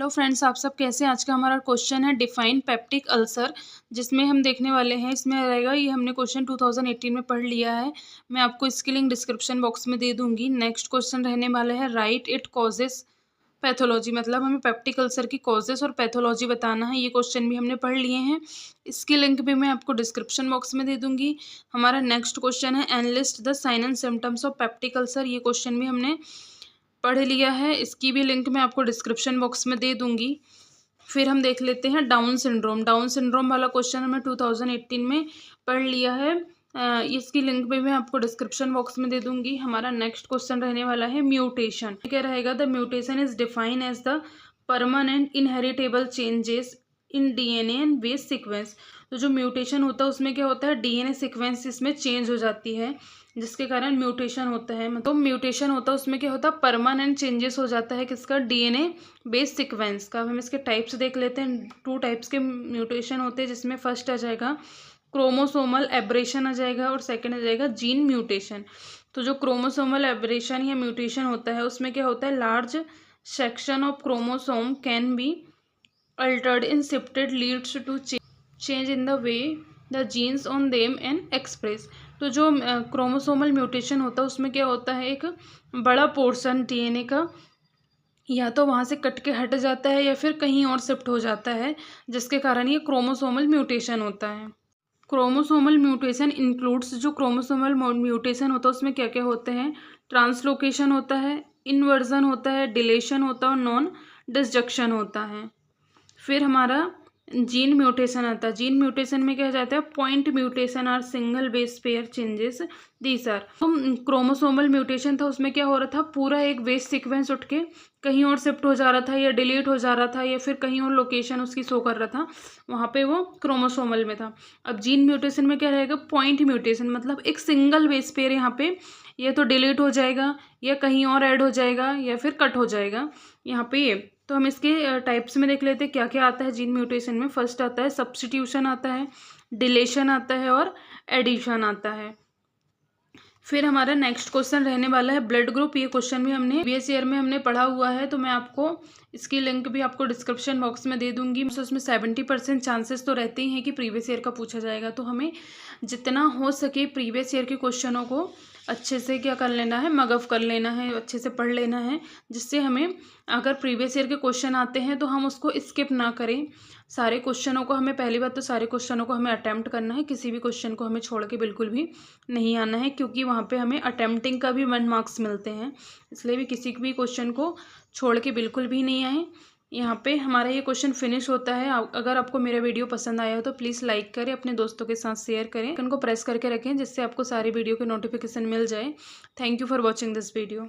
Hello friends, आप सब कैसे हैं। आज का हमारा क्वेश्चन है डिफाइन पेप्टिक अल्सर, जिसमें हम देखने वाले हैं। इसमें रहेगा, ये हमने क्वेश्चन 2018 में पढ़ लिया है। मैं आपको इसकी लिंक डिस्क्रिप्शन बॉक्स में दे दूंगी। नेक्स्ट क्वेश्चन रहने वाला है राइट इट कॉजेस पैथोलॉजी, मतलब हमें पेप्टिक अल्सर की कॉजेस और पैथोलॉजी बताना है। ये क्वेश्चन भी हमने पढ़ लिए हैं। इसकी लिंक भी मैं आपको डिस्क्रिप्शन बॉक्स में दे दूंगी। हमारा नेक्स्ट क्वेश्चन है enlist the sign and symptoms of peptic ulcer. ये क्वेश्चन भी हमने पढ़ लिया है। इसकी भी लिंक मैं आपको डिस्क्रिप्शन बॉक्स में दे दूंगी। फिर हम देख लेते हैं डाउन सिंड्रोम। डाउन सिंड्रोम वाला क्वेश्चन हमने 2018 में पढ़ लिया है। इसकी लिंक भी मैं आपको डिस्क्रिप्शन बॉक्स में दे दूंगी। हमारा नेक्स्ट क्वेश्चन रहने वाला है म्यूटेशन। क्या रहेगा, the mutation is define as the permanent inheritable changes in DNA and base sequence. तो जो म्यूटेशन होता है उसमें क्या होता है, डीएनए सीक्वेंस इसमें चेंज हो जाती है, जिसके कारण म्यूटेशन होता है। मतलब म्यूटेशन होता है उसमें क्या होता है, परमानेंट चेंजेस हो जाता है किसका, डीएनए बेस सीक्वेंस का। हम इसके टाइप्स देख लेते हैं। 2 टाइप्स के म्यूटेशन होते हैं, जिसमें फर्स्ट आ जाएगा क्रोमोसोमल एब्रेशन आ जाएगा और सेकंड आ जाएगा जीन म्यूटेशन। तो जो क्रोमोसोमल एब्रेशन या म्यूटेशन होता है उसमें क्या होता है, large section of chromosome can be altered in shifted leads to change in the way the genes on them and express. तो जो क्रोमोसोमल म्यूटेशन होता है उसमें क्या होता है, एक बड़ा पोर्शन डीएनए का या तो वहाँ से कट के हट जाता है या फिर कहीं और शिफ्ट हो जाता है, जिसके कारण ये क्रोमोसोमल म्यूटेशन होता है। क्रोमोसोमल म्यूटेशन इंक्लूड्स, जो क्रोमोसोमल म्यूटेशन होता है उसमें क्या क्या होते हैं, ट्रांसलोकेशन होता है, इन्वर्जन होता है, डिलेशन होता है और नॉन डिसजंक्शन होता है। फिर हमारा जीन म्यूटेशन आता है। जीन म्यूटेशन में क्या हो जाता है, पॉइंट म्यूटेशन और single base pair changes these are. तो क्रोमोसोमल म्यूटेशन था, उसमें क्या हो रहा था, पूरा एक बेस सीक्वेंस उठ के कहीं और शिफ्ट हो जा रहा था या डिलीट हो जा रहा था या फिर कहीं और लोकेशन उसकी शो कर रहा था, वहाँ पे वो क्रोमोसोमल में था। अब जीन म्यूटेशन में क्या रहेगा, पॉइंट म्यूटेशन, मतलब एक सिंगल बेस पेयर यहाँ पे या तो डिलीट हो जाएगा या कहीं और ऐड हो जाएगा या फिर कट हो जाएगा यहाँ पे ये। तो हम इसके टाइप्स में देख लेते हैं क्या क्या आता है जीन म्यूटेशन में। फर्स्ट आता है सब्स्टिट्यूशन आता है, डिलेशन आता है और एडिशन आता है। फिर हमारा नेक्स्ट क्वेश्चन रहने वाला है ब्लड ग्रुप। ये क्वेश्चन भी हमने प्रीवियस ईयर में हमने पढ़ा हुआ है, तो मैं आपको इसकी लिंक भी आपको डिस्क्रिप्शन बॉक्स में दे दूंगी। तो उसमें 70% चांसेस तो रहते ही हैं कि प्रीवियस ईयर का पूछा जाएगा, तो हमें जितना हो सके प्रीवियस ईयर के क्वेश्चनों को अच्छे से क्या कर लेना है, मगअप कर लेना है, अच्छे से पढ़ लेना है, जिससे हमें अगर प्रीवियस ईयर के क्वेश्चन आते हैं तो हम उसको स्किप ना करें। सारे क्वेश्चनों को हमें, पहली बात तो सारे क्वेश्चनों को हमें अटैम्प्ट करना है, किसी भी क्वेश्चन को हमें छोड़ के बिल्कुल भी नहीं आना है, क्योंकि वहाँ पे हमें अटैम्प्टिंग का भी 1 मार्क्स मिलते हैं। इसलिए भी किसी भी क्वेश्चन को छोड़ के बिल्कुल भी नहीं आए। यहाँ पे हमारा ये क्वेश्चन फिनिश होता है। अगर आपको मेरा वीडियो पसंद आया हो तो प्लीज़ लाइक करें, अपने दोस्तों के साथ शेयर करें, आइकन को प्रेस करके रखें जिससे आपको सारी वीडियो के नोटिफिकेशन मिल जाए। Thank you for watching this video.